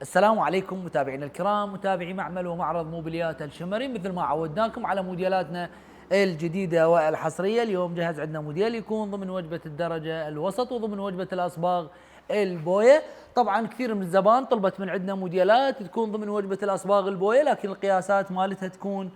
السلام عليكم متابعينا الكرام، متابعي معمل ومعرض موبيليات الشمري. مثل ما عودناكم على موديلاتنا الجديدة والحصرية، اليوم جهز عندنا موديل يكون ضمن وجبة الدرجة الوسط وضمن وجبة الأصباغ البوية. طبعا كثير من الزبائن طلبت من عندنا موديلات تكون ضمن وجبة الأصباغ البوية، لكن القياسات مالتها تكون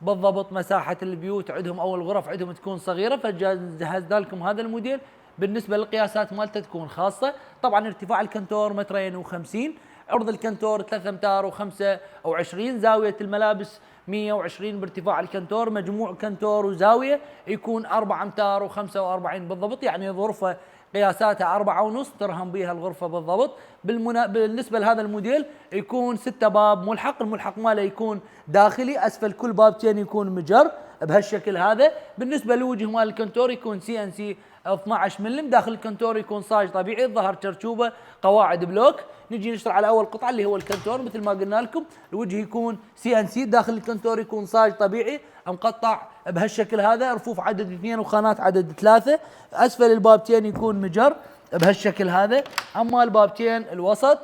بالضبط مساحة البيوت عندهم أو الغرف عندهم تكون صغيرة، فجهزنا لكم هذا الموديل بالنسبة للقياسات مالته تكون خاصة. طبعا ارتفاع الكنتور 2.50 متر، عرض الكنتور 3 امتار و25، زاوية الملابس 120 بارتفاع الكنتور، مجموع كنتور وزاوية يكون 4 امتار و45 بالضبط، يعني غرفة قياساتها 4.5 ترهم بها الغرفة بالضبط. بالنسبة لهذا الموديل يكون 6 باب ملحق، الملحق ماله يكون داخلي، أسفل كل بابتين يكون مجر بهالشكل هذا. بالنسبة لوجه مال الكنتور يكون CNC 12 ملم، داخل الكنتور يكون صاج طبيعي، الظهر شرشوبة، قواعد بلوك. نجي نشتغل على اول قطعه اللي هو الكنتور، مثل ما قلنا لكم الوجه يكون CNC، داخل الكنتور يكون صاج طبيعي مقطع بهالشكل هذا، رفوف عدد 2 وخانات عدد 3، اسفل البابتين يكون مجر بهالشكل هذا. اما البابتين الوسط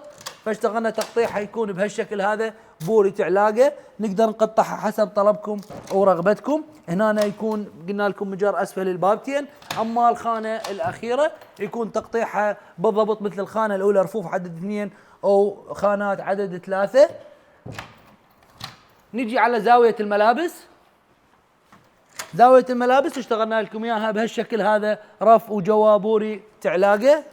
فاشتغلنا تقطيع حيكون بهالشكل هذا، بوري تعلاقه، نقدر نقطعها حسب طلبكم ورغبتكم. هنا يكون قلنا لكم مجر اسفل البابتين. اما الخانه الاخيره يكون تقطيعها بالضبط مثل الخانه الاولى، رفوف عدد 2 او خانات عدد 3. نجي على زاويه الملابس. زاويه الملابس اشتغلنا لكم اياها بهالشكل هذا، رف وجوابوري تعلاقه.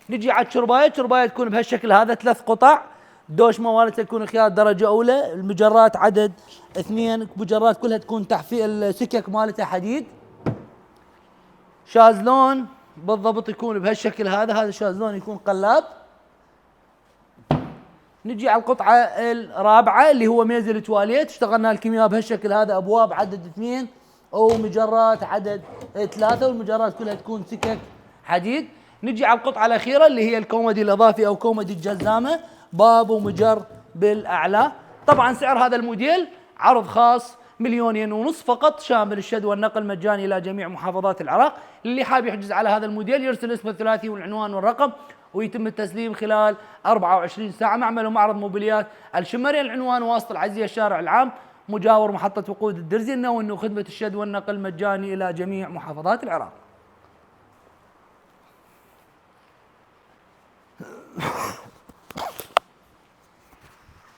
نجي على الشربايه، الشربايه تكون بهالشكل هذا 3 قطع، دوشمه مالتها تكون خيار درجه اولى، المجرات عدد 2 مجرات كلها تكون تحفيل، السكك مالتها حديد. شازلون بالضبط يكون بهالشكل هذا، هذا شازلون يكون قلاب. نجي على القطعه الرابعه اللي هو ميز التواليت، اشتغلنا لكم اياه بهالشكل هذا، ابواب عدد 2 او مجرات عدد 3، والمجرات كلها تكون سكك حديد. نجي على القطعه الاخيره اللي هي الكومودي الاضافي او كومودي الجزامه، باب ومجر بالاعلى. طبعا سعر هذا الموديل عرض خاص 2,500,000 فقط، شامل الشد والنقل مجاني الى جميع محافظات العراق. اللي حاب يحجز على هذا الموديل يرسل اسمه الثلاثي والعنوان والرقم، ويتم التسليم خلال 24 ساعة. معمل ومعرض موبيليات الشمري، العنوان واسط العزية الشارع العام، مجاور محطة وقود الدرزي، وأنه خدمة الشد والنقل مجاني إلى جميع محافظات العراق.